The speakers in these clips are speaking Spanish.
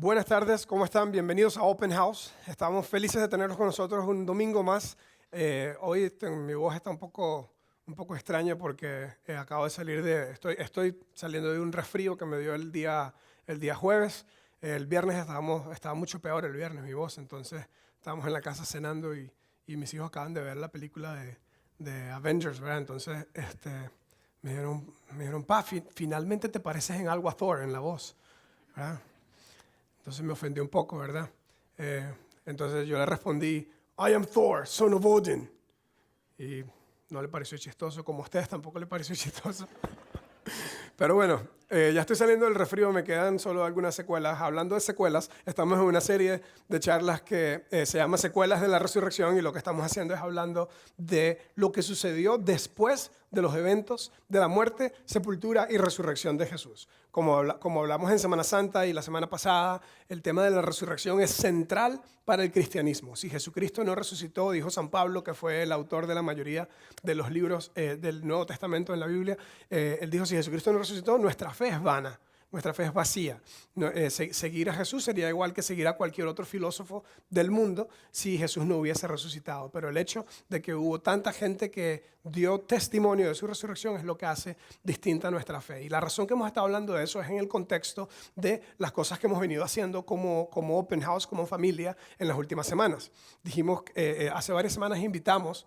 Buenas tardes, ¿cómo están? Bienvenidos a Open House. Estamos felices de tenerlos con nosotros un domingo más. Hoy mi voz está un poco extraña porque acabo de salir estoy saliendo de un resfrío que me dio el día jueves. El viernes estaba mucho peor el viernes mi voz, entonces estábamos en la casa cenando y mis hijos acaban de ver la película de Avengers, ¿verdad? Entonces me dijeron, finalmente te pareces en algo a Thor en la voz, ¿verdad? Entonces me ofendió un poco, ¿verdad? Entonces yo le respondí, I am Thor, son of Odin. Y no le pareció chistoso, como a ustedes tampoco le pareció chistoso. Pero bueno, ya estoy saliendo del resfrío, me quedan solo algunas secuelas. Hablando de secuelas, estamos en una serie de charlas que se llama Secuelas de la Resurrección, y lo que estamos haciendo es hablando de lo que sucedió después de los eventos de la muerte, sepultura y resurrección de Jesús. Como hablamos en Semana Santa y la semana pasada, el tema de la resurrección es central para el cristianismo. Si Jesucristo no resucitó, dijo San Pablo, que fue el autor de la mayoría de los libros del Nuevo Testamento en la Biblia, él dijo, si Jesucristo no resucitó, nuestra fe es vana. Nuestra fe es vacía. Seguir a Jesús sería igual que seguir a cualquier otro filósofo del mundo si Jesús no hubiese resucitado. Pero el hecho de que hubo tanta gente que dio testimonio de su resurrección es lo que hace distinta nuestra fe. Y la razón que hemos estado hablando de eso es en el contexto de las cosas que hemos venido haciendo como Open House, como familia, en las últimas semanas. Dijimos, hace varias semanas invitamos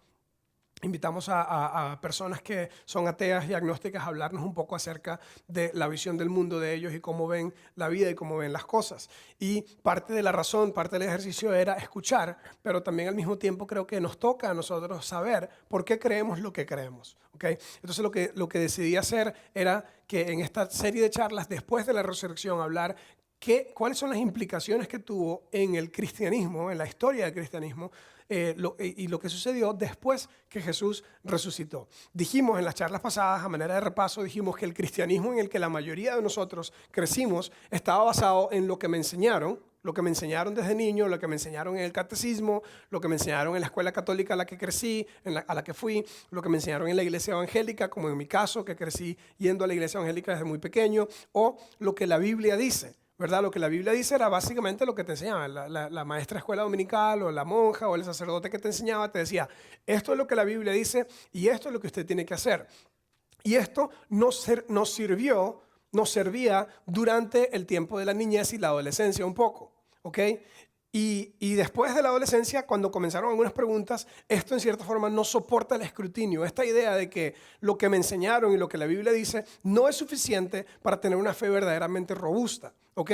a personas que son ateas y agnósticas a hablarnos un poco acerca de la visión del mundo de ellos y cómo ven la vida y cómo ven las cosas. Y parte de la razón, parte del ejercicio era escuchar, pero también al mismo tiempo creo que nos toca a nosotros saber por qué creemos lo que creemos. ¿Okay? Entonces lo que decidí hacer era que en esta serie de charlas, después de la resurrección, hablar cuáles son las implicaciones que tuvo en el cristianismo, en la historia del cristianismo, y lo que sucedió después que Jesús resucitó. Dijimos en las charlas pasadas, a manera de repaso, dijimos que el cristianismo en el que la mayoría de nosotros crecimos estaba basado en lo que me enseñaron desde niño, lo que me enseñaron en el catecismo, lo que me enseñaron en la escuela católica a la que crecí, a la que fui, lo que me enseñaron en la iglesia evangélica, como en mi caso, que crecí yendo a la iglesia evangélica desde muy pequeño, o lo que la Biblia dice. ¿Verdad? Lo que la Biblia dice era básicamente lo que te enseñaba la maestra de escuela dominical o la monja o el sacerdote que te enseñaba, te decía, esto es lo que la Biblia dice y esto es lo que usted tiene que hacer. Y esto nos servía durante el tiempo de la niñez y la adolescencia un poco, ¿ok? Y después de la adolescencia, cuando comenzaron algunas preguntas, esto en cierta forma no soporta el escrutinio. Esta idea de que lo que me enseñaron y lo que la Biblia dice no es suficiente para tener una fe verdaderamente robusta. ¿Ok?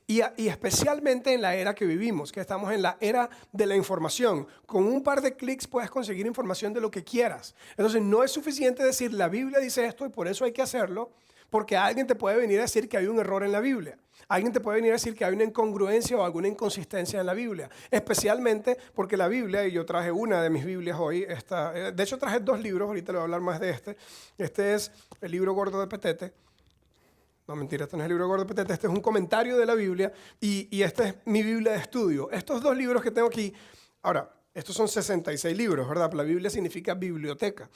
Y especialmente en la era que vivimos, que estamos en la era de la información. Con un par de clics puedes conseguir información de lo que quieras. Entonces no es suficiente decir la Biblia dice esto y por eso hay que hacerlo, porque alguien te puede venir a decir que hay un error en la Biblia. Alguien te puede venir a decir que hay una incongruencia o alguna inconsistencia en la Biblia. Especialmente porque la Biblia, y yo traje una de mis Biblias hoy, de hecho traje dos libros, ahorita le voy a hablar más de este. Este es el libro gordo de Petete. No, mentira, este no es el libro gordo de Petete, este es un comentario de la Biblia y esta es mi Biblia de estudio. Estos dos libros que tengo aquí, ahora, estos son 66 libros, ¿verdad? La Biblia significa biblioteca.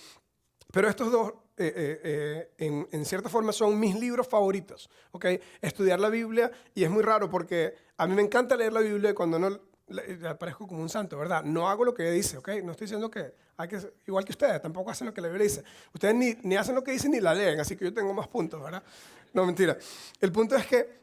Pero estos dos, en cierta forma, son mis libros favoritos, ¿ok? Estudiar la Biblia, y es muy raro porque a mí me encanta leer la Biblia y cuando no aparezco como un santo, ¿verdad? No hago lo que dice, ¿ok? No estoy diciendo que hay que ser igual que ustedes, tampoco hacen lo que la Biblia dice. Ustedes ni hacen lo que dicen ni la leen, así que yo tengo más puntos, ¿verdad? No, mentira. El punto es que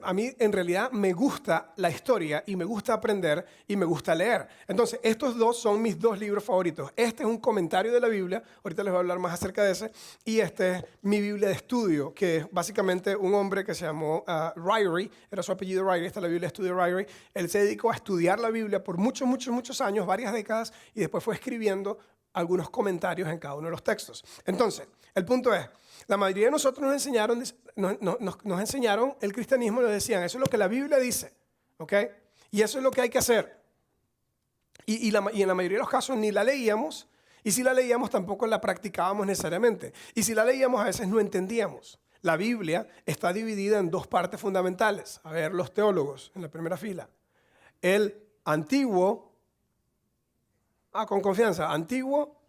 a mí en realidad me gusta la historia y me gusta aprender y me gusta leer. Entonces, estos dos son mis dos libros favoritos. Este es un comentario de la Biblia, ahorita les voy a hablar más acerca de ese, y este es mi Biblia de estudio, que es básicamente un hombre que se llamó Ryrie, era su apellido Ryrie, esta es la Biblia de estudio de Ryrie. Él se dedicó a estudiar la Biblia por muchos años, varias décadas, y después fue escribiendo algunos comentarios en cada uno de los textos. Entonces, el punto es, la mayoría de nosotros nos enseñaron el cristianismo, nos decían, eso es lo que la Biblia dice, ¿ok? Y eso es lo que hay que hacer. Y en la mayoría de los casos ni la leíamos, y si la leíamos tampoco la practicábamos necesariamente. Y si la leíamos a veces no entendíamos. La Biblia está dividida en dos partes fundamentales. A ver, los teólogos en la primera fila. El Antiguo, con confianza, Antiguo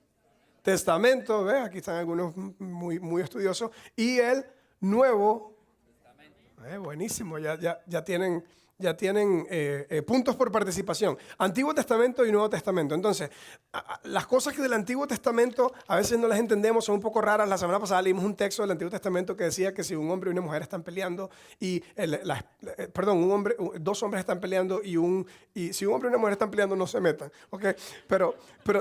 Testamento, aquí están algunos muy estudiosos, y el Nuevo Buenísimo, ya tienen puntos por participación. Antiguo Testamento y Nuevo Testamento. Entonces, las cosas que del Antiguo Testamento a veces no las entendemos, son un poco raras. La semana pasada leímos un texto del Antiguo Testamento que decía que si un hombre y una mujer están peleando y, dos hombres están peleando y si un hombre y una mujer están peleando no se metan, ¿ok? Pero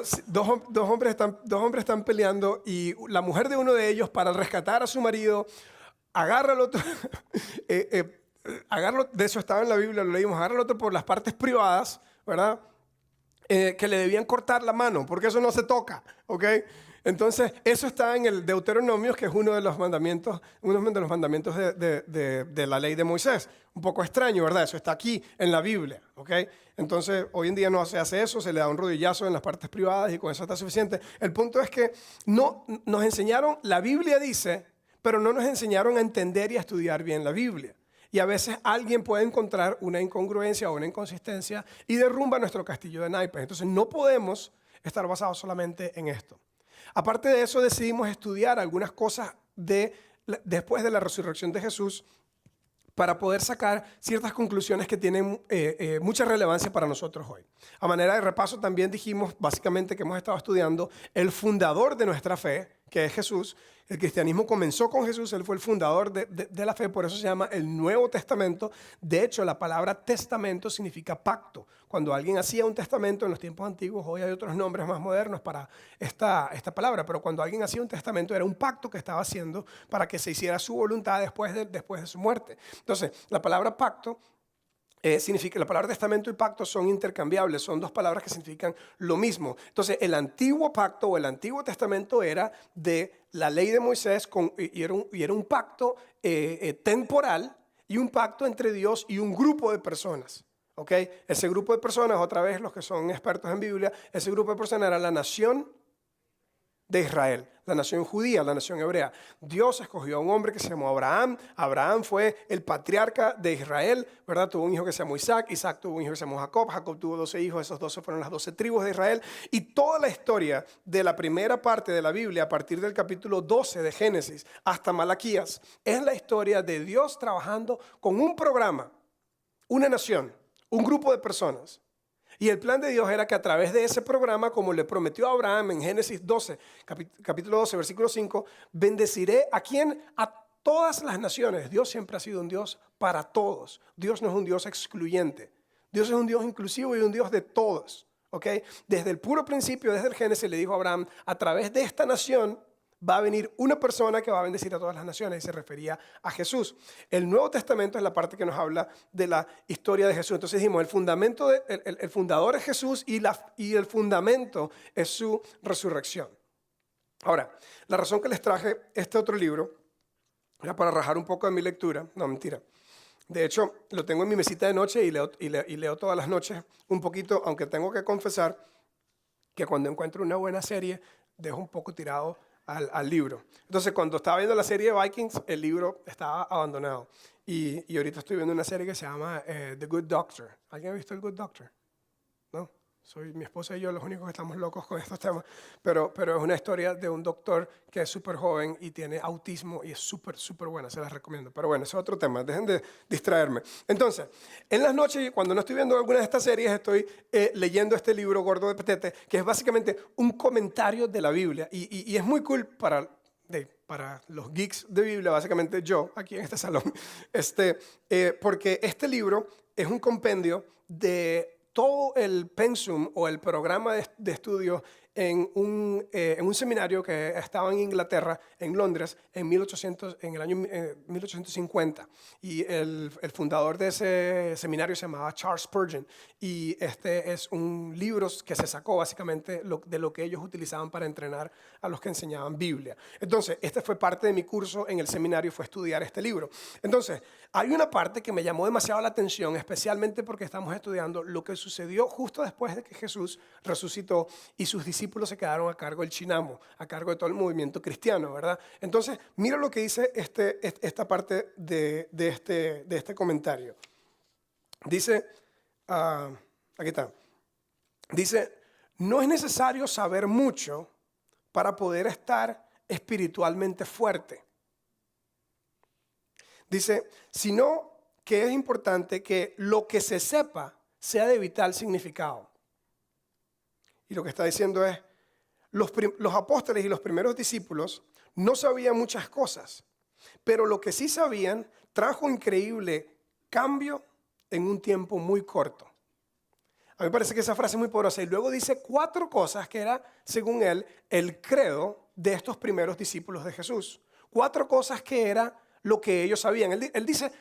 si dos hombres están peleando y la mujer de uno de ellos para rescatar a su marido agarra al otro, agarra, de eso estaba en la Biblia, lo leímos, agarra al otro por las partes privadas, ¿verdad? Que le debían cortar la mano, porque eso no se toca, ¿ok? Entonces, eso está en el Deuteronomio, que es uno de los mandamientos de la ley de Moisés. Un poco extraño, ¿verdad? Eso está aquí en la Biblia, ¿ok? Entonces, hoy en día no se hace eso, se le da un rodillazo en las partes privadas y con eso está suficiente. El punto es que no nos enseñaron, la Biblia dice, pero no nos enseñaron a entender y a estudiar bien la Biblia. Y a veces alguien puede encontrar una incongruencia o una inconsistencia y derrumba nuestro castillo de naipes. Entonces no podemos estar basados solamente en esto. Aparte de eso, decidimos estudiar algunas cosas después de la resurrección de Jesús para poder sacar ciertas conclusiones que tienen mucha relevancia para nosotros hoy. A manera de repaso, también dijimos básicamente que hemos estado estudiando el fundador de nuestra fe, que es Jesús. El cristianismo comenzó con Jesús, Él fue el fundador de la fe, por eso se llama el Nuevo Testamento. De hecho, la palabra testamento significa pacto. Cuando alguien hacía un testamento en los tiempos antiguos, hoy hay otros nombres más modernos para esta palabra, pero cuando alguien hacía un testamento era un pacto que estaba haciendo para que se hiciera su voluntad después de su muerte. Entonces, la palabra pacto significa, la palabra testamento y pacto son intercambiables, son dos palabras que significan lo mismo. Entonces, el antiguo pacto o el antiguo testamento era de la ley de Moisés y era un pacto temporal y un pacto entre Dios y un grupo de personas. ¿Okay? Ese grupo de personas, otra vez los que son expertos en Biblia, ese grupo de personas era la nación de Israel, la nación judía, la nación hebrea. Dios escogió a un hombre que se llamó Abraham. Abraham fue el patriarca de Israel, ¿verdad? Tuvo un hijo que se llamó Isaac. Isaac tuvo un hijo que se llamó Jacob. Jacob tuvo 12 hijos. Esos 12 fueron las 12 tribus de Israel. Y toda la historia de la primera parte de la Biblia, a partir del capítulo 12 de Génesis hasta Malaquías, es la historia de Dios trabajando con un programa, una nación, un grupo de personas. Y el plan de Dios era que a través de ese programa, como le prometió a Abraham en Génesis 12, capítulo 12, versículo 5, bendeciré a quién, a todas las naciones. Dios siempre ha sido un Dios para todos. Dios no es un Dios excluyente. Dios es un Dios inclusivo y un Dios de todos. ¿Okay? Desde el puro principio, desde el Génesis, le dijo a Abraham, a través de esta nación va a venir una persona que va a bendecir a todas las naciones, y se refería a Jesús. El Nuevo Testamento es la parte que nos habla de la historia de Jesús. Entonces dijimos, el fundador es Jesús y el fundamento es su resurrección. Ahora, la razón que les traje este otro libro era para rajar un poco de mi lectura. No, mentira. De hecho, lo tengo en mi mesita de noche y leo todas las noches un poquito, aunque tengo que confesar que cuando encuentro una buena serie, dejo un poco tirado al libro. Entonces, cuando estaba viendo la serie de Vikings, el libro estaba abandonado. Y ahorita estoy viendo una serie que se llama The Good Doctor. ¿Alguien ha visto The Good Doctor? ¿No? Soy mi esposa y yo los únicos que estamos locos con estos temas. Pero es una historia de un doctor que es súper joven y tiene autismo y es súper buena. Se las recomiendo. Pero bueno, ese es otro tema. Dejen de distraerme. Entonces, en las noches, cuando no estoy viendo alguna de estas series, estoy leyendo este libro gordo de petete, que es básicamente un comentario de la Biblia. Y es muy cool para los geeks de Biblia, básicamente yo, aquí en este salón, porque este libro es un compendio de todo el pensum o el programa de estudio en un seminario que estaba en Inglaterra, en Londres, en el año 1850. Y el fundador de ese seminario se llamaba Charles Spurgeon. Y este es un libro que se sacó básicamente de lo que ellos utilizaban para entrenar a los que enseñaban Biblia. Entonces, este fue parte de mi curso en el seminario, fue estudiar este libro. Entonces, hay una parte que me llamó demasiado la atención, especialmente porque estamos estudiando lo que sucedió justo después de que Jesús resucitó y sus discípulos se quedaron a cargo del Chinamo, a cargo de todo el movimiento cristiano, ¿verdad? Entonces, mira lo que dice esta parte de este comentario. Dice, aquí está, dice, no es necesario saber mucho para poder estar espiritualmente fuerte. Dice, sino que es importante que lo que se sepa sea de vital significado. Y lo que está diciendo es, los apóstoles y los primeros discípulos no sabían muchas cosas, pero lo que sí sabían trajo increíble cambio en un tiempo muy corto. A mí me parece que esa frase es muy poderosa. Y luego dice 4 cosas que era, según él, el credo de estos primeros discípulos de Jesús. 4 cosas que era lo que ellos sabían. Él dice,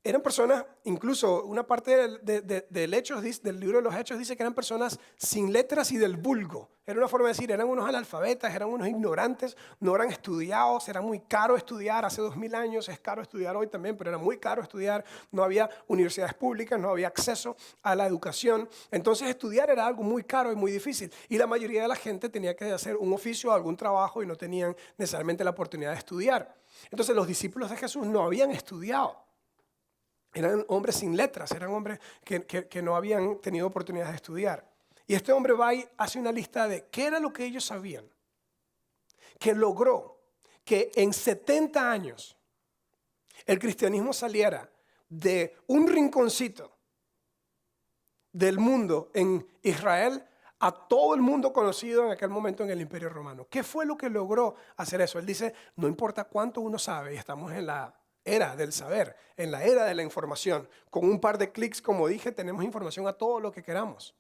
eran personas, incluso una parte del libro de los Hechos dice que eran personas sin letras y del vulgo. Era una forma de decir, eran unos analfabetas, eran unos ignorantes, no eran estudiados, era muy caro estudiar. Hace 2000 años es caro estudiar hoy también, pero era muy caro estudiar. No había universidades públicas, no había acceso a la educación. Entonces estudiar era algo muy caro y muy difícil. Y la mayoría de la gente tenía que hacer un oficio o algún trabajo y no tenían necesariamente la oportunidad de estudiar. Entonces los discípulos de Jesús no habían estudiado. Eran hombres sin letras, eran hombres que no habían tenido oportunidades de estudiar. Y este hombre va y hace una lista de qué era lo que ellos sabían, que logró que en 70 años el cristianismo saliera de un rinconcito del mundo en Israel a todo el mundo conocido en aquel momento en el Imperio Romano. ¿Qué fue lo que logró hacer eso? Él dice, no importa cuánto uno sabe, y estamos en la era del saber, en la era de la información. Con un par de clics, como dije, tenemos información a todo lo que queramos.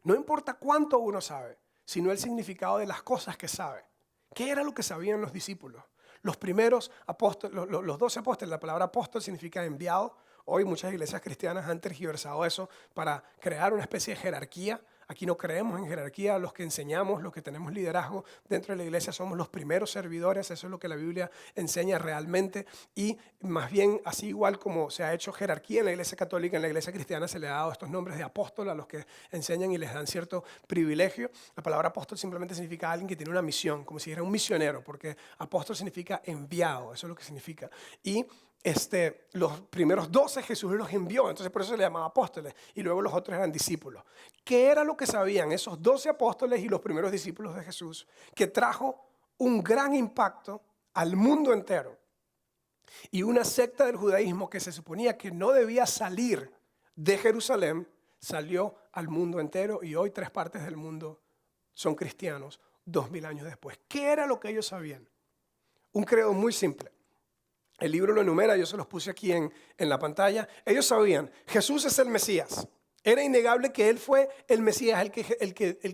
No importa cuánto uno sabe, sino el significado de las cosas que sabe. ¿Qué era lo que sabían los discípulos? Los primeros apóstoles, los 12 apóstoles, la palabra apóstol significa enviado. Hoy muchas iglesias cristianas han tergiversado eso para crear una especie de jerarquía. Aquí no creemos en jerarquía, los que enseñamos, los que tenemos liderazgo dentro de la iglesia somos los primeros servidores, eso es lo que la Biblia enseña realmente. Y más bien, así igual como se ha hecho jerarquía en la iglesia católica, en la iglesia cristiana se le ha dado estos nombres de apóstol a los que enseñan y les dan cierto privilegio. La palabra apóstol simplemente significa alguien que tiene una misión, como si era un misionero, porque apóstol significa enviado, eso es lo que significa. Y los primeros 12 Jesús los envió, entonces por eso se le llamaba apóstoles, y luego los otros eran discípulos. ¿Qué era lo que sabían esos 12 apóstoles y los primeros discípulos de Jesús? Que trajo un gran impacto al mundo entero. Y una secta del judaísmo que se suponía que no debía salir de Jerusalén, salió al mundo entero y hoy 3 partes del mundo son cristianos 2000 años después. ¿Qué era lo que ellos sabían? Un credo muy simple. El libro lo enumera, yo se los puse aquí en la pantalla. Ellos sabían, Jesús es el Mesías. Era innegable que Él fue el Mesías, el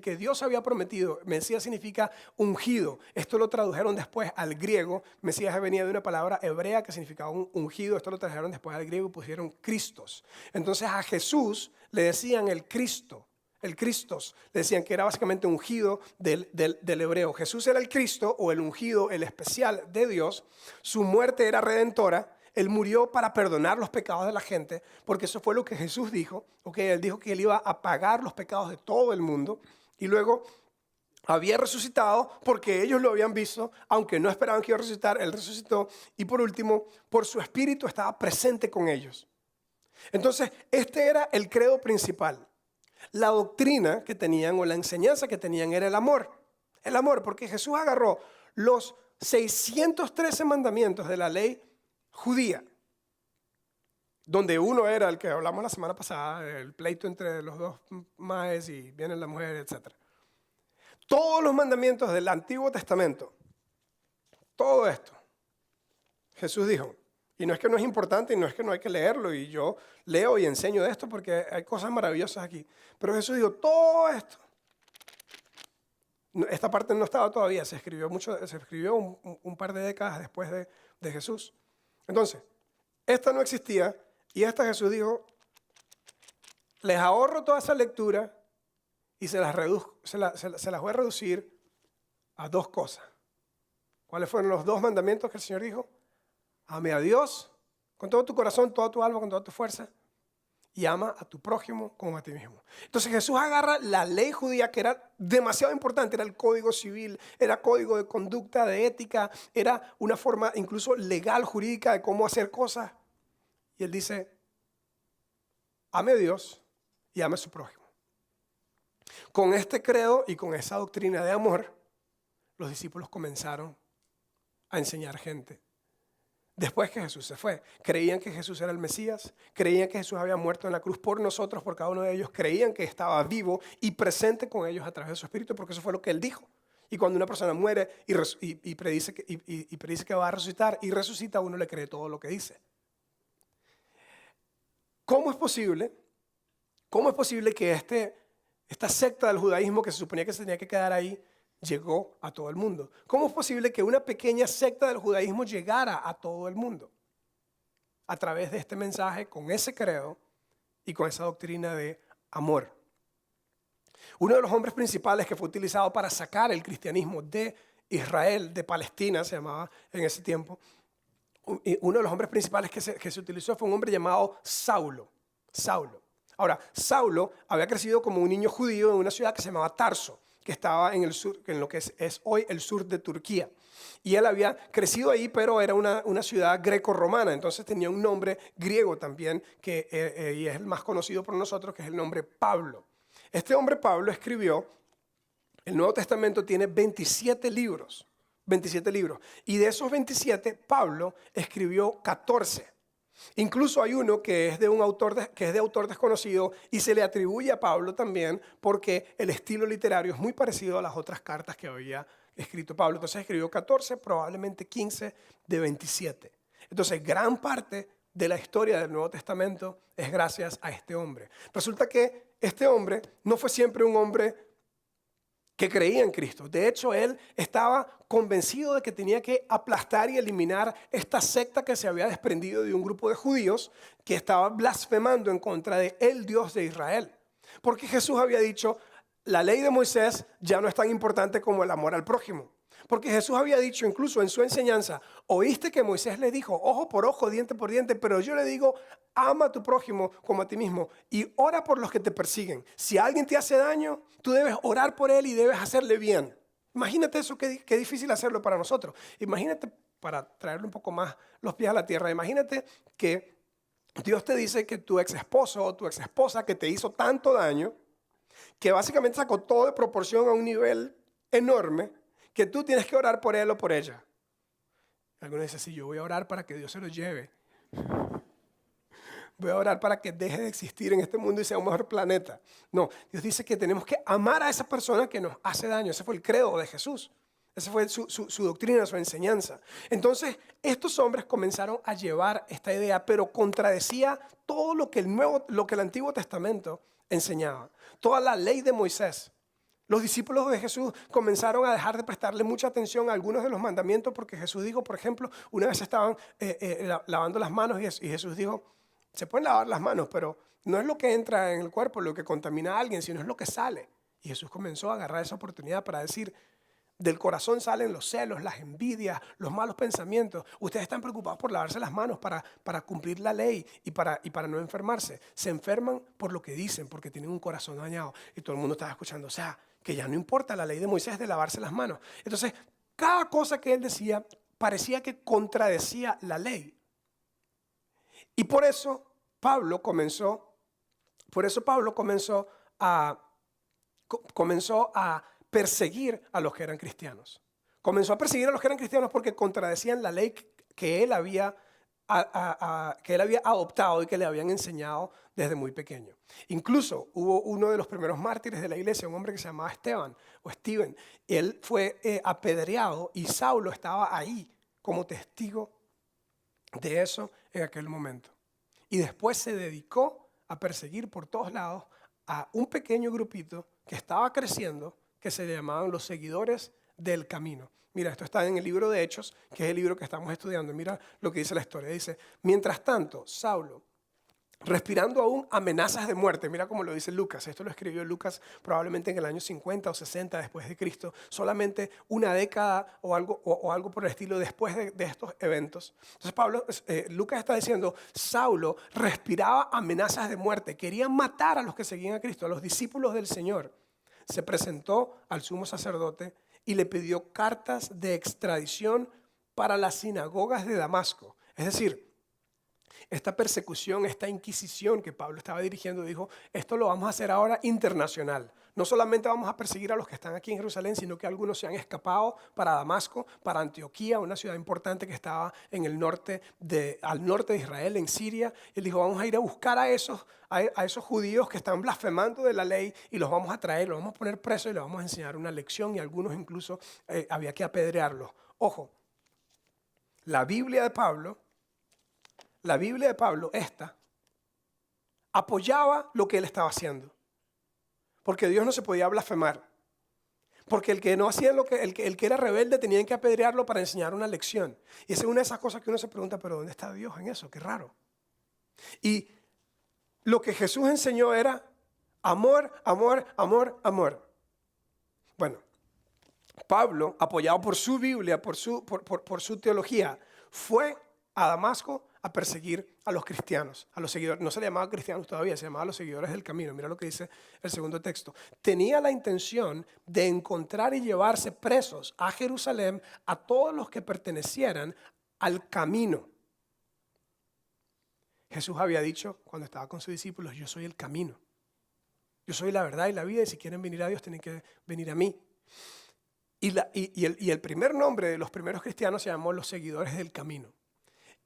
que Dios había prometido. Mesías significa ungido. Esto lo tradujeron después al griego. Mesías venía de una palabra hebrea que significaba ungido. Esto lo tradujeron después al griego y pusieron Cristos. Entonces a Jesús le decían el Cristo. El Cristos, le decían que era básicamente ungido del hebreo. Jesús era el Cristo o el ungido, el especial de Dios. Su muerte era redentora. Él murió para perdonar los pecados de la gente, porque eso fue lo que Jesús dijo. Él dijo que Él iba a pagar los pecados de todo el mundo. Y luego había resucitado porque ellos lo habían visto, aunque no esperaban que iba a resucitar, Él resucitó. Y por último, por su espíritu estaba presente con ellos. Entonces, este era el credo principal. La doctrina que tenían o la enseñanza que tenían era el amor. El amor, porque Jesús agarró los 613 mandamientos de la ley judía, donde uno era el que hablamos la semana pasada, el pleito entre los dos maes y viene la mujer, etc. Todos los mandamientos del Antiguo Testamento, todo esto, Jesús dijo, y no es que no es importante y no es que no hay que leerlo, y yo leo y enseño de esto porque hay cosas maravillosas aquí. Pero Jesús dijo, todo esto, esta parte no estaba todavía, se escribió un par de décadas después de Jesús. Entonces, esta no existía y esta Jesús dijo, les ahorro toda esa lectura y se las voy a reducir a 2 cosas. ¿Cuáles fueron los 2 mandamientos que el Señor dijo? Ame a Dios con todo tu corazón, toda tu alma, con toda tu fuerza. Y ama a tu prójimo como a ti mismo. Entonces Jesús agarra la ley judía que era demasiado importante. Era el código civil, era código de conducta, de ética. Era una forma incluso legal, jurídica de cómo hacer cosas. Y Él dice, ame a Dios y ame a su prójimo. Con este credo y con esa doctrina de amor, los discípulos comenzaron a enseñar gente después que Jesús se fue. Creían que Jesús era el Mesías, creían que Jesús había muerto en la cruz por nosotros, por cada uno de ellos, creían que estaba vivo y presente con ellos a través de su Espíritu, porque eso fue lo que Él dijo. Y cuando una persona muere y predice que va a resucitar y resucita, uno le cree todo lo que dice. ¿Cómo es posible que esta secta del judaísmo que se suponía que se tenía que quedar ahí llegó a todo el mundo? ¿Cómo es posible que una pequeña secta del judaísmo llegara a todo el mundo? A través de este mensaje, con ese credo y con esa doctrina de amor. Uno de los hombres principales que fue utilizado para sacar el cristianismo de Israel, de Palestina, se llamaba en ese tiempo. Uno de los hombres principales que se utilizó fue un hombre llamado Saulo. Ahora, Saulo había crecido como un niño judío en una ciudad que se llamaba Tarso, que estaba en el sur, en lo que es hoy el sur de Turquía. Y él había crecido ahí, pero era una ciudad greco-romana, entonces tenía un nombre griego también, y es el más conocido por nosotros, que es el nombre Pablo. Este hombre Pablo escribió, el Nuevo Testamento tiene 27 libros, y de esos 27, Pablo escribió 14. Incluso hay uno que es de autor desconocido y se le atribuye a Pablo también porque el estilo literario es muy parecido a las otras cartas que había escrito Pablo. Entonces escribió 14, probablemente 15 de 27. Entonces gran parte de la historia del Nuevo Testamento es gracias a este hombre. Resulta que este hombre no fue siempre un hombre que creía en Cristo. De hecho, él estaba convencido de que tenía que aplastar y eliminar esta secta que se había desprendido de un grupo de judíos que estaba blasfemando en contra de el Dios de Israel. Porque Jesús había dicho, la ley de Moisés ya no es tan importante como el amor al prójimo. Porque Jesús había dicho incluso en su enseñanza, oíste que Moisés le dijo, ojo por ojo, diente por diente, pero yo le digo, ama a tu prójimo como a ti mismo y ora por los que te persiguen. Si alguien te hace daño, tú debes orar por él y debes hacerle bien. Imagínate eso, qué difícil hacerlo para nosotros. Imagínate, para traerle un poco más los pies a la tierra, imagínate que Dios te dice que tu ex esposo o tu ex esposa que te hizo tanto daño, que básicamente sacó todo de proporción a un nivel enorme, que tú tienes que orar por él o por ella. Algunos dicen, sí, yo voy a orar para que Dios se lo lleve. Voy a orar para que deje de existir en este mundo y sea un mejor planeta. No, Dios dice que tenemos que amar a esa persona que nos hace daño. Ese fue el credo de Jesús. Esa fue su doctrina, su enseñanza. Entonces, estos hombres comenzaron a llevar esta idea, pero contradecía todo lo que el Antiguo Testamento enseñaba. Toda la ley de Moisés. Los discípulos de Jesús comenzaron a dejar de prestarle mucha atención a algunos de los mandamientos porque Jesús dijo, por ejemplo, una vez estaban lavando las manos y Jesús dijo, se pueden lavar las manos, pero no es lo que entra en el cuerpo lo que contamina a alguien, sino es lo que sale. Y Jesús comenzó a agarrar esa oportunidad para decir, del corazón salen los celos, las envidias, los malos pensamientos. Ustedes están preocupados por lavarse las manos para cumplir la ley y para no enfermarse. Se enferman por lo que dicen, porque tienen un corazón dañado. Y todo el mundo estaba escuchando, o sea, que ya no importa la ley de Moisés de lavarse las manos. Entonces, cada cosa que él decía parecía que contradecía la ley. Y por eso Pablo comenzó a perseguir a los que eran cristianos. Comenzó a perseguir a los que eran cristianos porque contradecían la ley que él había adoptado y que le habían enseñado desde muy pequeño. Incluso hubo uno de los primeros mártires de la iglesia, un hombre que se llamaba Steven. Él fue apedreado y Saulo estaba ahí como testigo de eso en aquel momento. Y después se dedicó a perseguir por todos lados a un pequeño grupito que estaba creciendo, que se llamaban los seguidores del camino. Mira, esto está en el libro de Hechos, que es el libro que estamos estudiando. Mira lo que dice la historia. Dice, mientras tanto, Saulo, respirando aún amenazas de muerte, mira cómo lo dice Lucas. Esto lo escribió Lucas probablemente en el año 50 o 60 después de Cristo, solamente una década o algo por el estilo después de estos eventos. Entonces Lucas está diciendo, Saulo respiraba amenazas de muerte, querían matar a los que seguían a Cristo, a los discípulos del Señor. Se presentó al sumo sacerdote y le pidió cartas de extradición para las sinagogas de Damasco. Es decir, esta persecución, esta inquisición que Pablo estaba dirigiendo, dijo, esto lo vamos a hacer ahora internacional. No solamente vamos a perseguir a los que están aquí en Jerusalén, sino que algunos se han escapado para Damasco, para Antioquía, una ciudad importante que estaba en el norte al norte de Israel, en Siria. Él dijo, vamos a ir a buscar a esos judíos que están blasfemando de la ley y los vamos a traer, los vamos a poner presos y les vamos a enseñar una lección, y algunos incluso había que apedrearlos. Ojo, la Biblia de Pablo, esta, apoyaba lo que él estaba haciendo. Porque Dios no se podía blasfemar. Porque el que no hacía el que era rebelde tenían que apedrearlo para enseñar una lección. Y esa es una de esas cosas que uno se pregunta, pero ¿dónde está Dios en eso? Qué raro. Y lo que Jesús enseñó era amor, amor, amor, amor. Bueno, Pablo, apoyado por su Biblia, por su teología, fue a Damasco a perseguir a los cristianos, a los seguidores. No se le llamaba cristianos todavía, se llamaba los seguidores del camino. Mira lo que dice el segundo texto. Tenía la intención de encontrar y llevarse presos a Jerusalén a todos los que pertenecieran al camino. Jesús había dicho cuando estaba con sus discípulos, yo soy el camino. Yo soy la verdad y la vida, y si quieren venir a Dios tienen que venir a mí. Y el primer nombre de los primeros cristianos se llamó los seguidores del camino.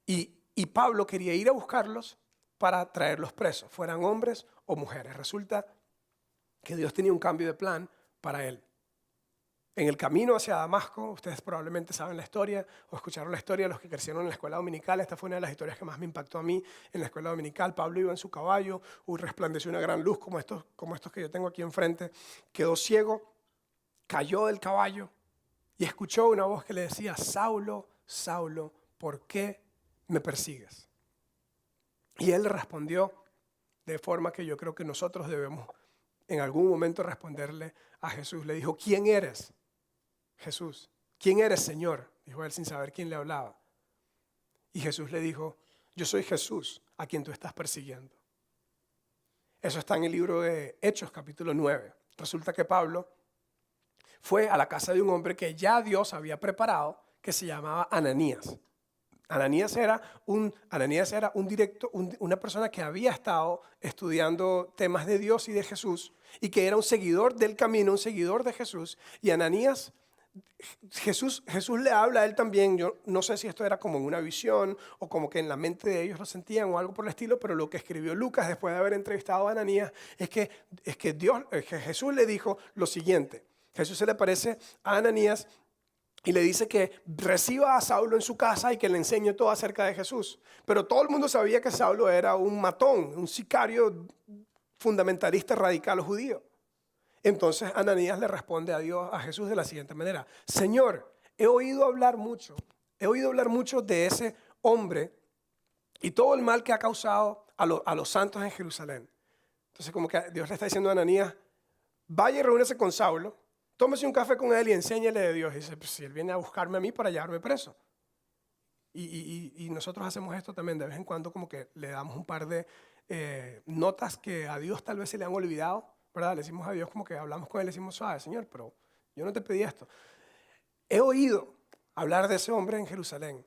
Y Pablo quería ir a buscarlos para traerlos presos, fueran hombres o mujeres. Resulta que Dios tenía un cambio de plan para él. En el camino hacia Damasco, ustedes probablemente saben la historia o escucharon la historia de los que crecieron en la escuela dominical. Esta fue una de las historias que más me impactó a mí en la escuela dominical. Pablo iba en su caballo, resplandeció una gran luz como estos que yo tengo aquí enfrente. Quedó ciego, cayó del caballo y escuchó una voz que le decía, Saulo, Saulo, ¿por qué me persigues? Y él le respondió de forma que yo creo que nosotros debemos en algún momento responderle a Jesús. Le dijo, ¿quién eres? Jesús, ¿quién eres, Señor? Dijo él sin saber quién le hablaba. Y Jesús le dijo, yo soy Jesús a quien tú estás persiguiendo. Eso está en el libro de Hechos, capítulo 9. Resulta que Pablo fue a la casa de un hombre que ya Dios había preparado, que se llamaba Ananías. Ananías era una persona que había estado estudiando temas de Dios y de Jesús, y que era un seguidor del camino, un seguidor de Jesús. Y Ananías, Jesús le habla a él también. Yo no sé si esto era como en una visión o como que en la mente de ellos lo sentían o algo por el estilo, pero lo que escribió Lucas después de haber entrevistado a Ananías es que Jesús le dijo lo siguiente. Jesús se le aparece a Ananías y le dice que reciba a Saulo en su casa y que le enseñe todo acerca de Jesús. Pero todo el mundo sabía que Saulo era un matón, un sicario fundamentalista radical judío. Entonces Ananías le responde a Jesús de la siguiente manera. Señor, he oído hablar mucho de ese hombre y todo el mal que ha causado a los santos en Jerusalén. Entonces como que Dios le está diciendo a Ananías, vaya y reúnese con Saulo, tómese un café con él y enséñele de Dios. Y dice, pues si él viene a buscarme a mí para llevarme preso. Y nosotros hacemos esto también de vez en cuando, como que le damos un par de notas que a Dios tal vez se le han olvidado, ¿verdad? Le decimos a Dios como que hablamos con él, le decimos, Señor, pero yo no te pedí esto. He oído hablar de ese hombre en Jerusalén.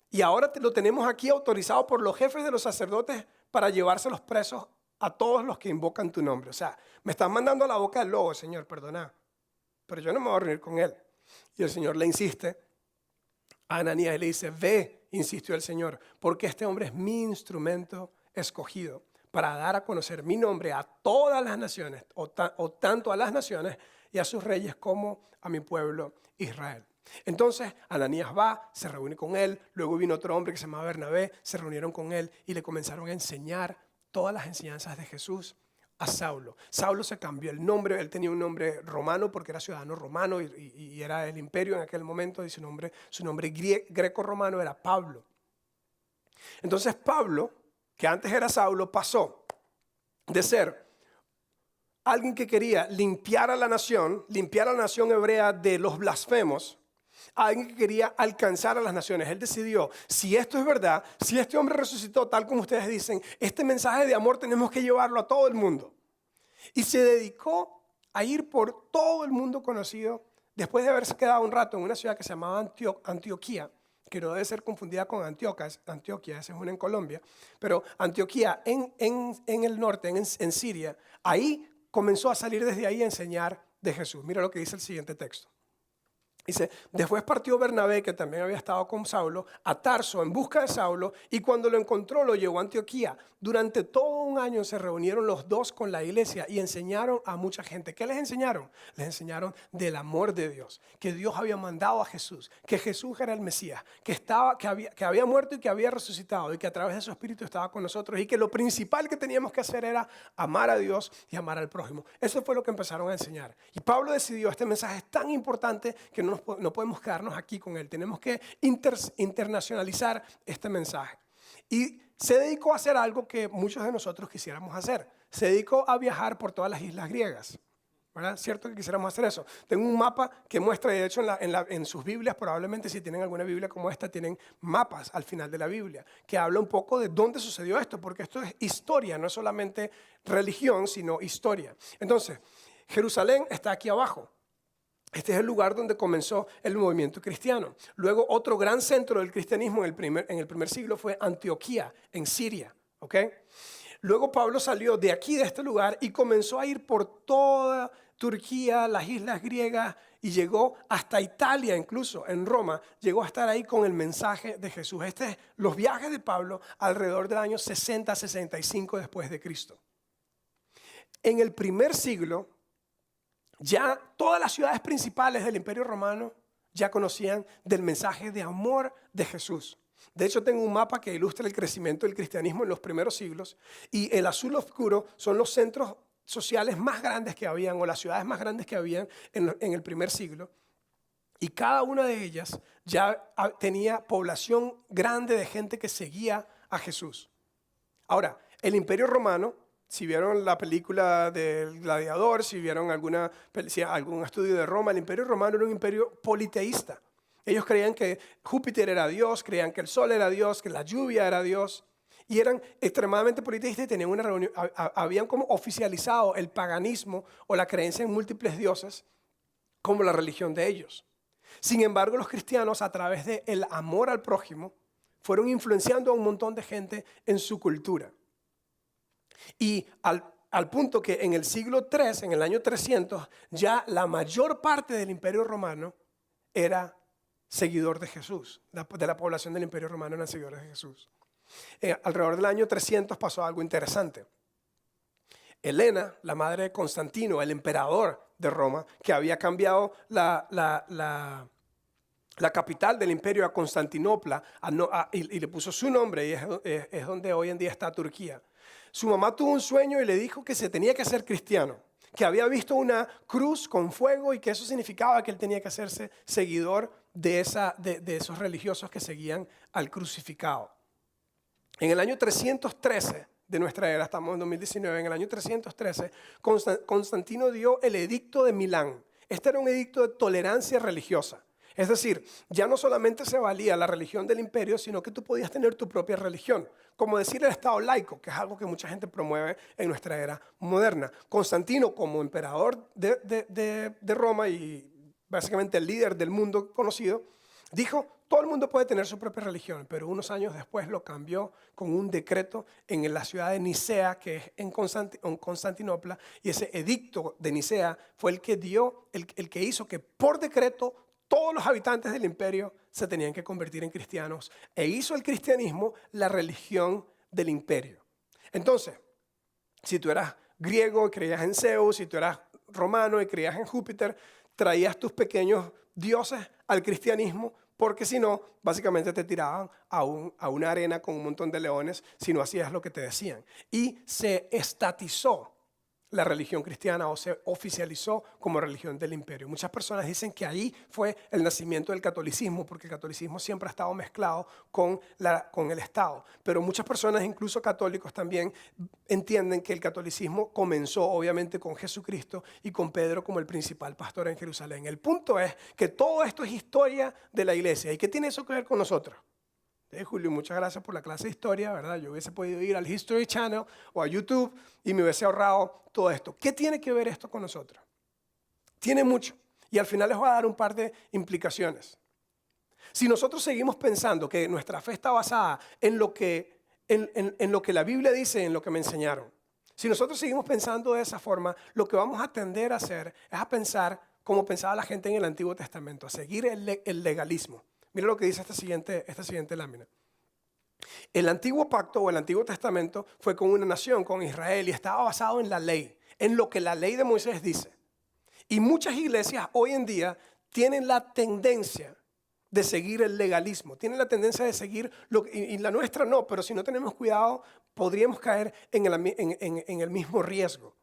Y ahora lo tenemos aquí autorizado por los jefes de los sacerdotes para llevárselos presos a todos los que invocan tu nombre. O sea, me están mandando a la boca del lobo, Señor, perdona. Pero yo no me voy a reunir con él. Y el Señor le insiste a Ananías y le dice, ve, insistió el Señor, porque este hombre es mi instrumento escogido para dar a conocer mi nombre a todas las naciones, o tanto a las naciones y a sus reyes como a mi pueblo Israel. Entonces Ananías va, se reúne con él, luego vino otro hombre que se llamaba Bernabé, se reunieron con él y le comenzaron a enseñar todas las enseñanzas de Jesús a Saulo. Saulo se cambió el nombre, él tenía un nombre romano porque era ciudadano romano y era el imperio en aquel momento, y su nombre greco-romano era Pablo. Entonces Pablo, que antes era Saulo, pasó de ser alguien que quería limpiar a la nación hebrea de los blasfemos, a alguien que quería alcanzar a las naciones. Él decidió, si esto es verdad, si este hombre resucitó tal como ustedes dicen, este mensaje de amor tenemos que llevarlo a todo el mundo. Y se dedicó a ir por todo el mundo conocido, después de haberse quedado un rato en una ciudad que se llamaba Antioquía, que no debe ser confundida con Antioquia, esa es una en Colombia, pero Antioquía en el norte, en Siria, ahí comenzó a salir desde ahí a enseñar de Jesús. Mira lo que dice el siguiente texto. Dice, después partió Bernabé, que también había estado con Saulo, a Tarso en busca de Saulo, y cuando lo encontró lo llevó a Antioquía. Durante todo un año se reunieron los dos con la iglesia y enseñaron a mucha gente. ¿Qué les enseñaron? Les enseñaron del amor de Dios, que Dios había mandado a Jesús, que Jesús era el Mesías, que había muerto y que había resucitado, y que a través de su Espíritu estaba con nosotros, y que lo principal que teníamos que hacer era amar a Dios y amar al prójimo. Eso fue lo que empezaron a enseñar. Y Pablo decidió, este mensaje es tan importante que no podemos quedarnos aquí con él. Tenemos que internacionalizar este mensaje. Y se dedicó a hacer algo que muchos de nosotros quisiéramos hacer. Se dedicó a viajar por todas las islas griegas. ¿Verdad? Cierto que quisiéramos hacer eso. Tengo un mapa que muestra, y de hecho en sus Biblias, probablemente si tienen alguna Biblia como esta, tienen mapas al final de la Biblia, que habla un poco de dónde sucedió esto, porque esto es historia, no es solamente religión, sino historia. Entonces, Jerusalén está aquí abajo. Este es el lugar donde comenzó el movimiento cristiano. Luego otro gran centro del cristianismo en el primer siglo fue Antioquía, en Siria. ¿Okay? Luego Pablo salió de aquí, de este lugar, y comenzó a ir por toda Turquía, las islas griegas, y llegó hasta Italia, incluso en Roma, llegó a estar ahí con el mensaje de Jesús. Los viajes de Pablo alrededor del año 60-65 después de Cristo. En el primer siglo, ya todas las ciudades principales del Imperio Romano ya conocían del mensaje de amor de Jesús. De hecho, tengo un mapa que ilustra el crecimiento del cristianismo en los primeros siglos, y el azul oscuro son los centros sociales más grandes que habían, o las ciudades más grandes que habían en el primer siglo. Y cada una de ellas ya tenía población grande de gente que seguía a Jesús. Ahora, el Imperio Romano, si vieron la película del Gladiador, si vieron algún estudio de Roma, el Imperio Romano era un imperio politeísta. Ellos creían que Júpiter era Dios, creían que el sol era Dios, que la lluvia era Dios. Y eran extremadamente politeístas y tenían una reunión, habían como oficializado el paganismo o la creencia en múltiples dioses como la religión de ellos. Sin embargo, los cristianos, a través del amor al prójimo, fueron influenciando a un montón de gente en su cultura. Y al punto que en el siglo III, en el año 300, ya la mayor parte del Imperio Romano era seguidor de Jesús. De la población del Imperio Romano eran seguidores de Jesús. Alrededor del año 300 pasó algo interesante. Helena, la madre de Constantino, el emperador de Roma, que había cambiado la capital del imperio a Constantinopla y le puso su nombre, y es donde hoy en día está Turquía. Su mamá tuvo un sueño y le dijo que se tenía que hacer cristiano, que había visto una cruz con fuego y que eso significaba que él tenía que hacerse seguidor de esos religiosos que seguían al crucificado. En el año 313 de nuestra era, estamos en 2019, en el año 313, Constantino dio el edicto de Milán. Este era un edicto de tolerancia religiosa. Es decir, ya no solamente se valía la religión del imperio, sino que tú podías tener tu propia religión. Como decir el Estado laico, que es algo que mucha gente promueve en nuestra era moderna. Constantino, como emperador de Roma y básicamente el líder del mundo conocido, dijo, todo el mundo puede tener su propia religión, pero unos años después lo cambió con un decreto en la ciudad de Nicea, que es en Constantinopla, y ese edicto de Nicea fue el que hizo que por decreto todos los habitantes del imperio se tenían que convertir en cristianos, e hizo el cristianismo la religión del imperio. Entonces, si tú eras griego y creías en Zeus, si tú eras romano y creías en Júpiter, traías tus pequeños dioses al cristianismo, porque si no, básicamente te tiraban a una arena con un montón de leones si no hacías lo que te decían. Y se estatizó la religión cristiana, o se oficializó como religión del imperio. Muchas personas dicen que ahí fue el nacimiento del catolicismo, porque el catolicismo siempre ha estado mezclado con el Estado. Pero muchas personas, incluso católicos también, entienden que el catolicismo comenzó obviamente con Jesucristo y con Pedro como el principal pastor en Jerusalén. El punto es que todo esto es historia de la iglesia. ¿Y qué tiene eso que ver con nosotros? Julio, muchas gracias por la clase de historia, ¿verdad? Yo hubiese podido ir al History Channel o a YouTube y me hubiese ahorrado todo esto. ¿Qué tiene que ver esto con nosotros? Tiene mucho. Y al final les voy a dar un par de implicaciones. Si nosotros seguimos pensando que nuestra fe está basada en lo que, en lo que la Biblia dice, en lo que me enseñaron, si nosotros seguimos pensando de esa forma, lo que vamos a tender a hacer es a pensar como pensaba la gente en el Antiguo Testamento, a seguir el legalismo. Mira lo que dice esta siguiente lámina. El antiguo pacto o el Antiguo Testamento fue con una nación, con Israel, y estaba basado en la ley, en lo que la ley de Moisés dice. Y muchas iglesias hoy en día tienen la tendencia de seguir el legalismo, tienen la tendencia de seguir, y la nuestra no, pero si no tenemos cuidado podríamos caer en el mismo riesgo.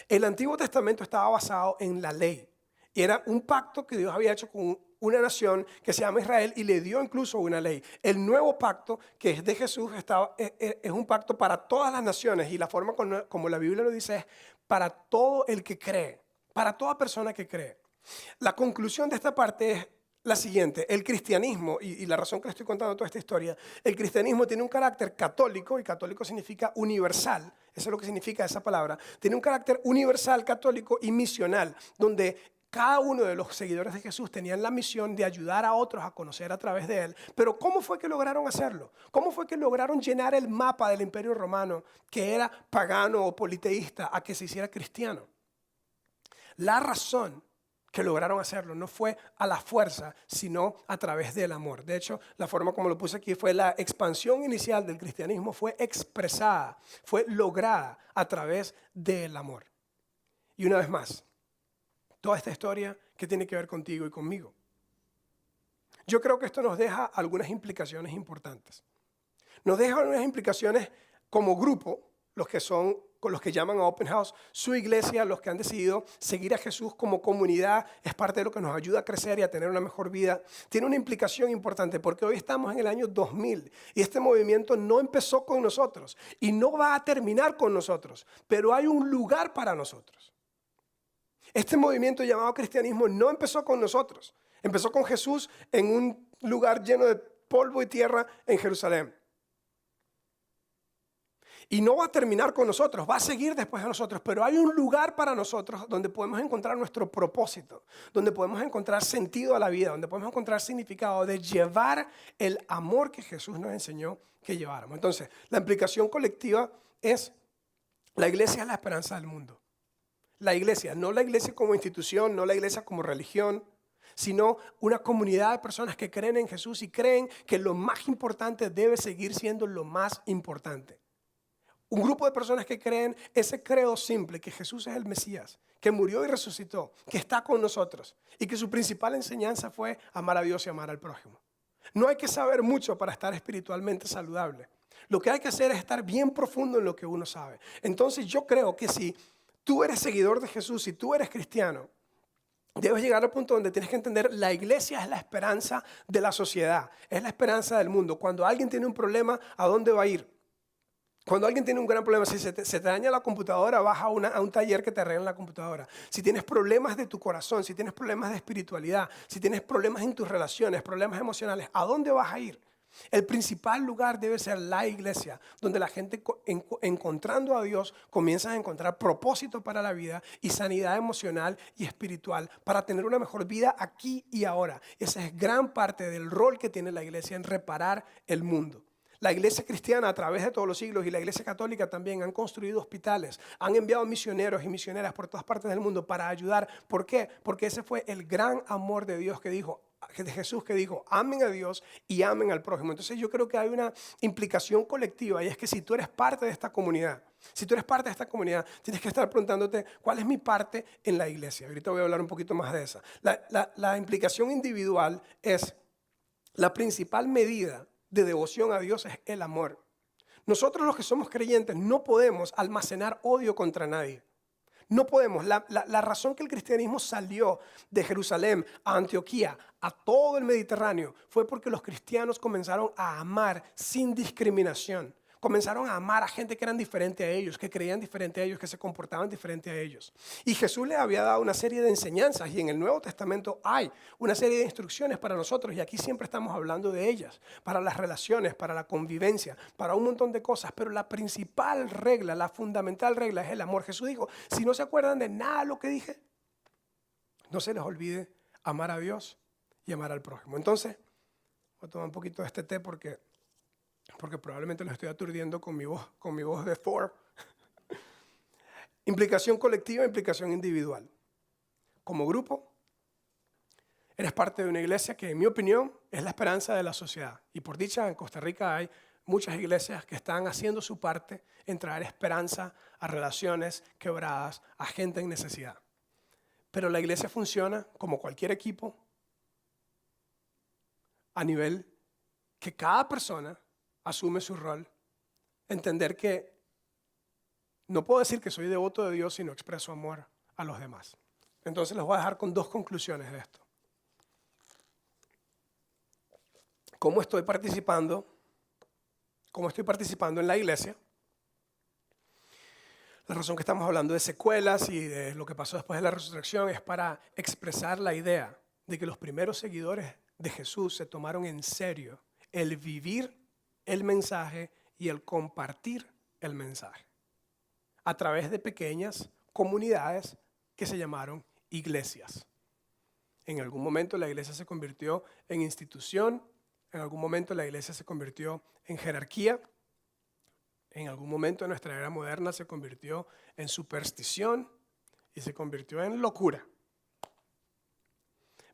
El Antiguo Testamento estaba basado en la ley y era un pacto que Dios había hecho con una nación que se llama Israel y le dio incluso una ley. El nuevo pacto que es de Jesús es un pacto para todas las naciones y la forma como la Biblia lo dice es para todo el que cree, para toda persona que cree. La conclusión de esta parte es la siguiente: el cristianismo, y la razón que le estoy contando toda esta historia, el cristianismo tiene un carácter católico, y católico significa universal, eso es lo que significa esa palabra, tiene un carácter universal, católico y misional, donde cada uno de los seguidores de Jesús tenían la misión de ayudar a otros a conocer a través de él. Pero ¿cómo fue que lograron hacerlo? ¿Cómo fue que lograron llenar el mapa del Imperio Romano, que era pagano o politeísta, a que se hiciera cristiano? La razón que lograron hacerlo no fue a la fuerza, sino a través del amor. De hecho, la forma como lo puse aquí fue la expansión inicial del cristianismo fue expresada, fue lograda a través del amor. Y una vez más, toda esta historia que tiene que ver contigo y conmigo. Yo creo que esto nos deja algunas implicaciones importantes. Nos deja algunas implicaciones como grupo, los que llaman a Open House, su iglesia, los que han decidido seguir a Jesús como comunidad, es parte de lo que nos ayuda a crecer y a tener una mejor vida. Tiene una implicación importante porque hoy estamos en el año 2000 y este movimiento no empezó con nosotros y no va a terminar con nosotros, pero hay un lugar para nosotros. Este movimiento llamado cristianismo no empezó con nosotros, empezó con Jesús en un lugar lleno de polvo y tierra en Jerusalén. Y no va a terminar con nosotros, va a seguir después de nosotros, pero hay un lugar para nosotros donde podemos encontrar nuestro propósito, donde podemos encontrar sentido a la vida, donde podemos encontrar significado de llevar el amor que Jesús nos enseñó que lleváramos. Entonces, la implicación colectiva es: la iglesia es la esperanza del mundo. La iglesia, no la iglesia como institución, no la iglesia como religión, sino una comunidad de personas que creen en Jesús y creen que lo más importante debe seguir siendo lo más importante. Un grupo de personas que creen ese credo simple, que Jesús es el Mesías, que murió y resucitó, que está con nosotros y que su principal enseñanza fue amar a Dios y amar al prójimo. No hay que saber mucho para estar espiritualmente saludable. Lo que hay que hacer es estar bien profundo en lo que uno sabe. Entonces yo creo que si tú eres seguidor de Jesús, si tú eres cristiano, debes llegar al punto donde tienes que entender: la iglesia es la esperanza de la sociedad, es la esperanza del mundo. Cuando alguien tiene un problema, ¿a dónde va a ir? Cuando alguien tiene un gran problema, si se te daña la computadora, vas a un taller que te arreglen la computadora. Si tienes problemas de tu corazón, si tienes problemas de espiritualidad, si tienes problemas en tus relaciones, problemas emocionales, ¿a dónde vas a ir? El principal lugar debe ser la iglesia, donde la gente encontrando a Dios comienza a encontrar propósito para la vida y sanidad emocional y espiritual para tener una mejor vida aquí y ahora. Esa es gran parte del rol que tiene la iglesia en reparar el mundo. La iglesia cristiana a través de todos los siglos y la iglesia católica también han construido hospitales, han enviado misioneros y misioneras por todas partes del mundo para ayudar. ¿Por qué? Porque ese fue el gran amor de Dios de Jesús que dijo: amen a Dios y amen al prójimo. Entonces yo creo que hay una implicación colectiva, y es que si tú eres parte de esta comunidad, tienes que estar preguntándote: ¿cuál es mi parte en la iglesia? Ahorita voy a hablar un poquito más de esa. La implicación individual es: la principal medida de devoción a Dios es el amor. Nosotros los que somos creyentes no podemos almacenar odio contra nadie. No podemos. La razón que el cristianismo salió de Jerusalén a Antioquía, a todo el Mediterráneo, fue porque los cristianos comenzaron a amar sin discriminación. Comenzaron a amar a gente que eran diferente a ellos, que creían diferente a ellos, que se comportaban diferente a ellos. Y Jesús les había dado una serie de enseñanzas, y en el Nuevo Testamento hay una serie de instrucciones para nosotros, y aquí siempre estamos hablando de ellas, para las relaciones, para la convivencia, para un montón de cosas. Pero la principal regla, la fundamental regla es el amor. Jesús dijo: si no se acuerdan de nada de lo que dije, no se les olvide amar a Dios y amar al prójimo. Entonces, Voy a tomar un poquito de este té porque probablemente lo estoy aturdiendo con mi voz de Thor. Implicación colectiva, implicación individual. Como grupo, eres parte de una iglesia que, en mi opinión, es la esperanza de la sociedad. Y por dicha, en Costa Rica hay muchas iglesias que están haciendo su parte en traer esperanza a relaciones quebradas, a gente en necesidad. Pero la iglesia funciona como cualquier equipo a nivel que cada persona asume su rol. Entender que no puedo decir que soy devoto de Dios si no expreso amor a los demás. Entonces les voy a dejar con dos conclusiones de esto. ¿Cómo estoy participando en la iglesia? La razón que estamos hablando de secuelas y de lo que pasó después de la resurrección es para expresar la idea de que los primeros seguidores de Jesús se tomaron en serio el vivir el mensaje y el compartir el mensaje a través de pequeñas comunidades que se llamaron iglesias. En algún momento la iglesia se convirtió en institución, en algún momento la iglesia se convirtió en jerarquía, en algún momento de nuestra era moderna se convirtió en superstición y se convirtió en locura.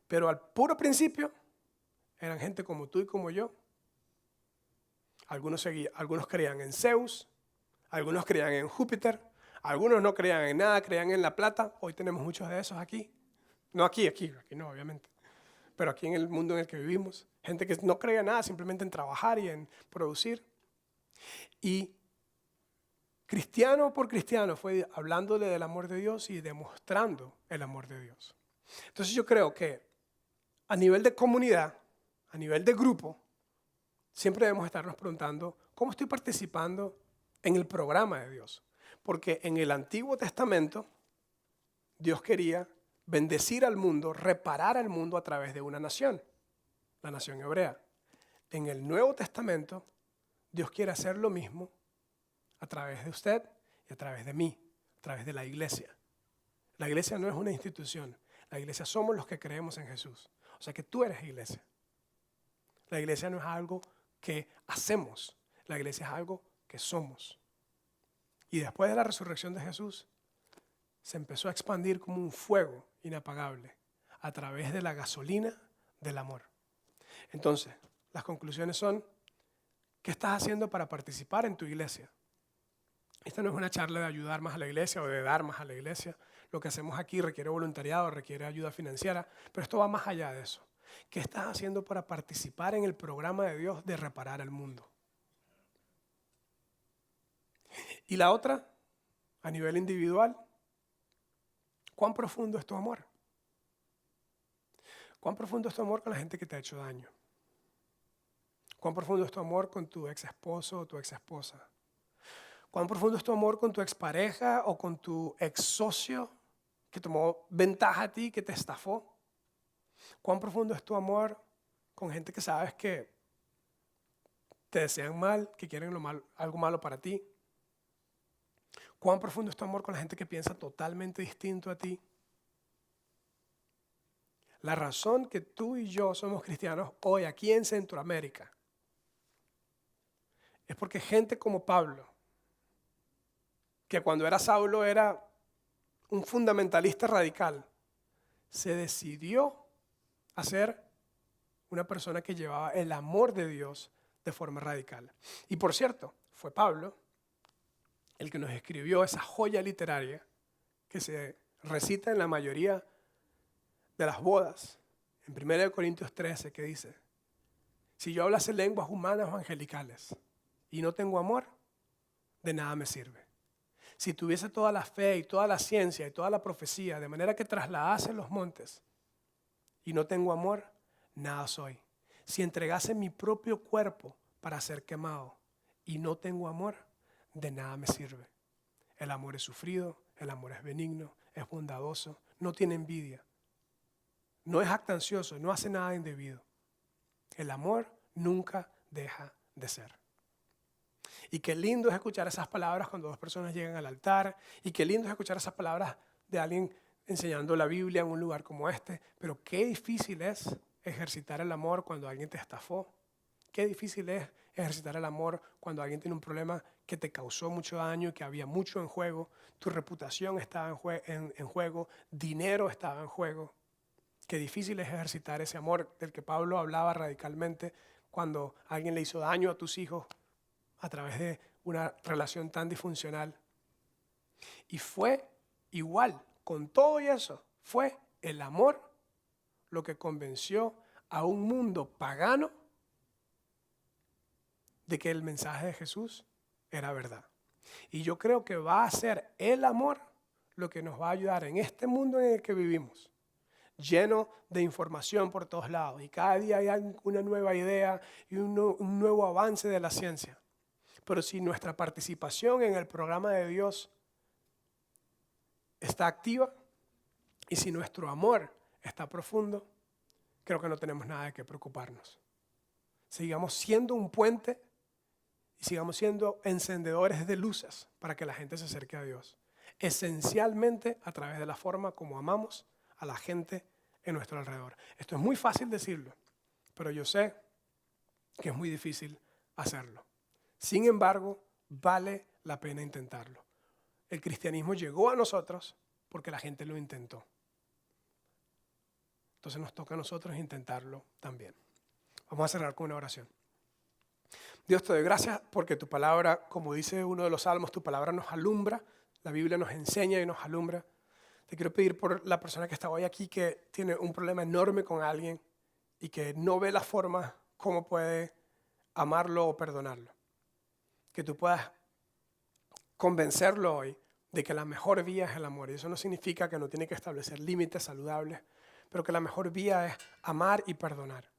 Pero al puro principio eran gente como tú y como yo. Algunos creían en Zeus, algunos creían en Júpiter, algunos no creían en nada, creían en la plata. Hoy tenemos muchos de esos aquí. No aquí no, obviamente. Pero aquí en el mundo en el que vivimos. Gente que no creía en nada, simplemente en trabajar y en producir. Y cristiano por cristiano fue hablándole del amor de Dios y demostrando el amor de Dios. Entonces yo creo que a nivel de comunidad, a nivel de grupo, siempre debemos estarnos preguntando, ¿cómo estoy participando en el programa de Dios? Porque en el Antiguo Testamento, Dios quería bendecir al mundo, reparar al mundo a través de una nación, la nación hebrea. En el Nuevo Testamento, Dios quiere hacer lo mismo a través de usted y a través de mí, a través de la iglesia. La iglesia no es una institución, la iglesia somos los que creemos en Jesús. O sea que tú eres iglesia. La iglesia no es algo que hacemos, la iglesia es algo que somos. Y después de la resurrección de Jesús, se empezó a expandir como un fuego inapagable a través de la gasolina del amor. Entonces, las conclusiones son, ¿qué estás haciendo para participar en tu iglesia? Esta no es una charla de ayudar más a la iglesia o de dar más a la iglesia. Lo que hacemos aquí requiere voluntariado, requiere ayuda financiera, pero esto va más allá de eso. ¿Qué estás haciendo para participar en el programa de Dios de reparar el mundo? Y la otra, a nivel individual, ¿cuán profundo es tu amor? ¿Cuán profundo es tu amor con la gente que te ha hecho daño? ¿Cuán profundo es tu amor con tu ex esposo o tu ex esposa? ¿Cuán profundo es tu amor con tu expareja o con tu ex socio que tomó ventaja a ti, que te estafó? ¿Cuán profundo es tu amor con gente que sabes que te desean mal, que quieren algo malo para ti? ¿Cuán profundo es tu amor con la gente que piensa totalmente distinto a ti? La razón que tú y yo somos cristianos hoy aquí en Centroamérica es porque gente como Pablo, que cuando era Saulo era un fundamentalista radical, se decidió a ser una persona que llevaba el amor de Dios de forma radical. Y por cierto, fue Pablo el que nos escribió esa joya literaria que se recita en la mayoría de las bodas, en 1 Corintios 13, que dice, si yo hablase lenguas humanas o angelicales y no tengo amor, de nada me sirve. Si tuviese toda la fe y toda la ciencia y toda la profecía, de manera que trasladase los montes y no tengo amor, nada soy. Si entregase mi propio cuerpo para ser quemado y no tengo amor, de nada me sirve. El amor es sufrido, el amor es benigno, es bondadoso, no tiene envidia, no es jactancioso, no hace nada indebido. El amor nunca deja de ser. Y qué lindo es escuchar esas palabras cuando dos personas llegan al altar, y qué lindo es escuchar esas palabras de alguien enseñando la Biblia en un lugar como este, pero qué difícil es ejercitar el amor cuando alguien te estafó, Qué difícil es ejercitar el amor cuando alguien tiene un problema que te causó mucho daño y que había mucho en juego. Tu reputación estaba en juego, dinero estaba en juego. Qué difícil es ejercitar ese amor del que Pablo hablaba radicalmente cuando alguien le hizo daño a tus hijos a través de una relación tan disfuncional. Y fue igual, con todo y eso, fue el amor lo que convenció a un mundo pagano de que el mensaje de Jesús era verdad. Y yo creo que va a ser el amor lo que nos va a ayudar en este mundo en el que vivimos, lleno de información por todos lados. Y cada día hay una nueva idea y un nuevo avance de la ciencia. Pero si nuestra participación en el programa de Dios está activa y si nuestro amor está profundo, creo que no tenemos nada de qué preocuparnos. Sigamos siendo un puente y sigamos siendo encendedores de luces para que la gente se acerque a Dios. Esencialmente a través de la forma como amamos a la gente en nuestro alrededor. Esto es muy fácil decirlo, pero yo sé que es muy difícil hacerlo. Sin embargo, vale la pena intentarlo. El cristianismo llegó a nosotros porque la gente lo intentó. Entonces nos toca a nosotros intentarlo también. Vamos a cerrar con una oración. Dios, te doy gracias porque tu palabra, como dice uno de los salmos, tu palabra nos alumbra, la Biblia nos enseña y nos alumbra. Te quiero pedir por la persona que está hoy aquí que tiene un problema enorme con alguien y que no ve la forma cómo puede amarlo o perdonarlo. Que tú puedas convencerlo hoy de que la mejor vía es el amor. Y eso no significa que no tiene que establecer límites saludables, pero que la mejor vía es amar y perdonar.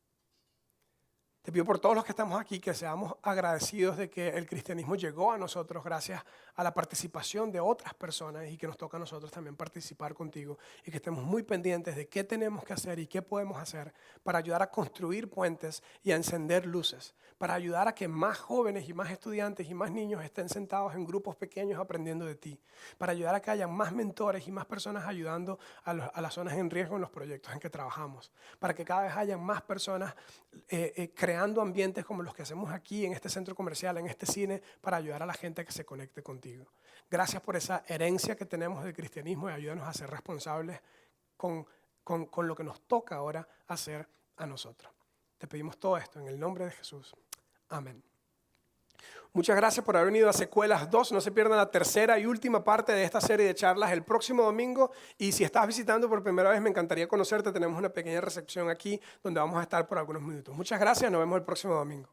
Te pido por todos los que estamos aquí que seamos agradecidos de que el cristianismo llegó a nosotros gracias a la participación de otras personas y que nos toca a nosotros también participar contigo y que estemos muy pendientes de qué tenemos que hacer y qué podemos hacer para ayudar a construir puentes y a encender luces, para ayudar a que más jóvenes y más estudiantes y más niños estén sentados en grupos pequeños aprendiendo de ti, para ayudar a que haya más mentores y más personas ayudando a las zonas en riesgo en los proyectos en que trabajamos, para que cada vez haya más personas creando ambientes como los que hacemos aquí en este centro comercial, en este cine, para ayudar a la gente a que se conecte contigo. Gracias por esa herencia que tenemos del cristianismo y ayúdanos a ser responsables con lo que nos toca ahora hacer a nosotros. Te pedimos todo esto en el nombre de Jesús. Amén. Muchas gracias por haber venido a Secuelas 2. No se pierdan la tercera y última parte de esta serie de charlas el próximo domingo. Y si estás visitando por primera vez, me encantaría conocerte. Tenemos una pequeña recepción aquí donde vamos a estar por algunos minutos. Muchas gracias. Nos vemos el próximo domingo.